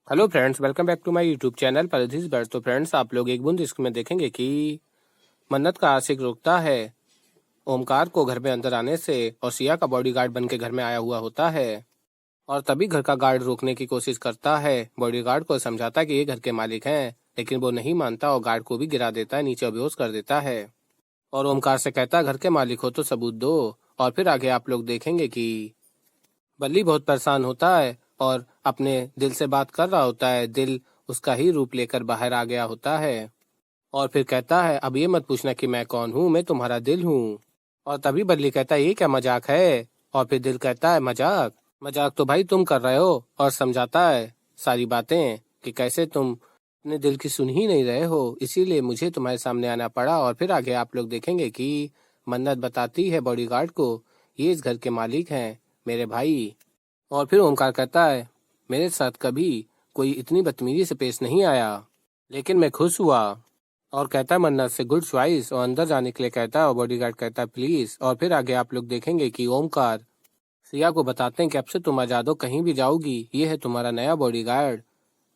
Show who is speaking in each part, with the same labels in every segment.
Speaker 1: Hello friends, welcome back to my YouTube channel Pardesh birds. तो friends, आप लोग एक बूंद इश्क में देखेंगे कि मन्नत का आशिक रोकता है ओमकार को घर में अंदर आने से और सिया का बॉडीगार्ड बन के घर में आया हुआ होता है। और तभी घर का गार्ड रोकने की कोशिश करता है, बॉडीगार्ड को समझाता है कि ये घर के मालिक हैं, लेकिन वो नहीं मानता और गार्ड को भी गिरा देता है, नीचे बेहोश कर देता है। और ओमकार से कहता है, घर के मालिक हो तो सबूत दो। और फिर आगे आप लोग देखेंगे कि बल्ली बहुत परेशान होता है और अपने दिल से बात कर रहा होता है। दिल उसका ही रूप लेकर बाहर आ गया होता है और फिर कहता है, अब ये मत पूछना कि मैं कौन हूँ, मैं तुम्हारा दिल हूँ। और तभी बल्ली कहता है, ये क्या मजाक है। और फिर दिल कहता है, मजाक मजाक तो भाई तुम कर रहे हो। और समझाता है सारी बातें कि कैसे तुम अपने दिल की सुन ही नहीं रहे हो, इसीलिए मुझे तुम्हारे सामने आना पड़ा। और फिर आगे आप लोग देखेंगे कि मन्नत बताती है बॉडीगार्ड को, ये इस घर के मालिक हैं, मेरे भाई। और फिर ओमकार कहता है, मेरे साथ कभी कोई इतनी बदतमीजी से पेश नहीं आया, लेकिन मैं खुश हुआ। और कहता है मन्नत से, गुड चॉइस। और अंदर जाने के लिए कहता है और बॉडीगार्ड कहता है, प्लीज। और फिर आगे आप लोग देखेंगे कि ओमकार सिया को बताते हैं कि अब से तुम आजाद हो, कहीं भी जाओगी, ये है तुम्हारा नया बॉडीगार्ड।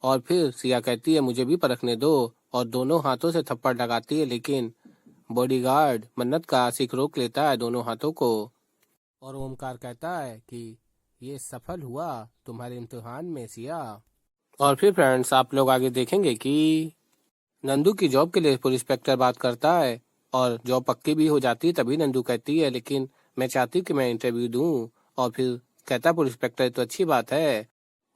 Speaker 1: और फिर सिया कहती है, मुझे भी परखने दो। और दोनों हाथों से थप्पड़ लगाती है, लेकिन बॉडीगार्ड मन्नत का आशिक रोक लेता है दोनों हाथों को। और ओमकार कहता है कि ये सफल हुआ तुम्हारे इम्तिहान में सिया। और फिर फ्रेंड्स, आप लोग आगे देखेंगे कि नंदू की जॉब के लिए पुलिस इंस्पेक्टर बात करता है और जॉब पक्की भी हो जाती है। तभी नंदू कहती है, लेकिन मैं चाहती कि मैं इंटरव्यू दूं। और फिर कहता है पुलिस इंस्पेक्टर, तो अच्छी बात है।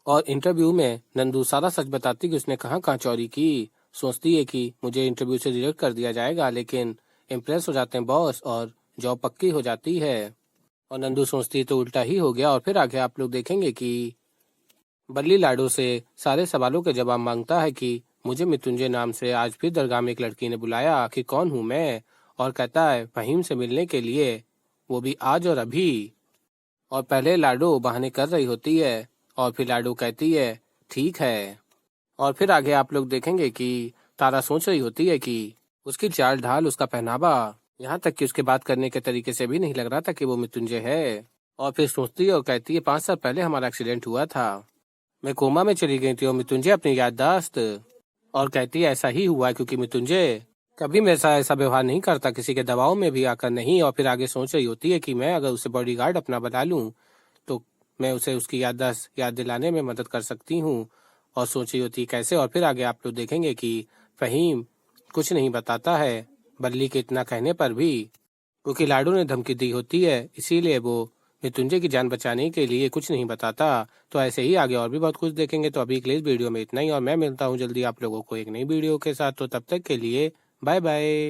Speaker 1: और इंटरव्यू में नंदू सारा सच बताती कि उसने कहाँ कहाँ चोरी की। सोचती है कि मुझे इंटरव्यू से रिजेक्ट कर दिया जाएगा, लेकिन इम्प्रेस हो जाते हैं बॉस और जॉब पक्की हो जाती है। और नंदू सोचती है तो उल्टा ही हो गया। और फिर आगे आप लोग देखेंगे कि बल्ली लाडो से सारे सवालों के जवाब मांगता है कि मुझे मृत्युंजय नाम से आज फिर दरगाह में एक लड़की ने बुलाया, आखिर कौन हूँ मैं। और कहता है, फहीम से मिलने के लिए, वो भी आज और अभी। और पहले लाडो बहाने कर रही होती है और फिर लाडो कहती है, ठीक है। और फिर आगे आप लोग देखेंगे कि तारा सोच रही होती है कि उसकी चाल ढाल, उसका पहनावा, यहाँ तक कि उसके बात करने के तरीके से भी नहीं लग रहा था कि वो मृत्युंजय है। और फिर सोचती है और कहती है, 5 साल पहले हमारा एक्सीडेंट हुआ था, मैं कोमा में चली गई थी और मृत्युंजय अपनी याददाश्त। और कहती है, ऐसा ही हुआ है क्योंकि मृत्युंजय कभी मेरे साथ ऐसा व्यवहार नहीं करता, किसी के दबाव में भी आकर नहीं। और फिर आगे सोच रही होती है कि मैं अगर उसे बॉडीगार्ड अपना बना लूं तो मैं उसे उसकी याददाश्त याद दिलाने में मदद कर सकती हूँ। और सोच रही होती है कैसे। और फिर आगे आप लोग देखेंगे कि फहीम कुछ नहीं बताता है बल्ली के इतना कहने पर भी, क्योंकि लाडू ने धमकी दी होती है, इसीलिए वो मृत्युंजय की जान बचाने के लिए कुछ नहीं बताता। तो ऐसे ही आगे और भी बहुत कुछ देखेंगे। तो अभी के लिए इस वीडियो में इतना ही और मैं मिलता हूँ जल्दी आप लोगों को एक नई वीडियो के साथ। तो तब तक के लिए बाय बाय।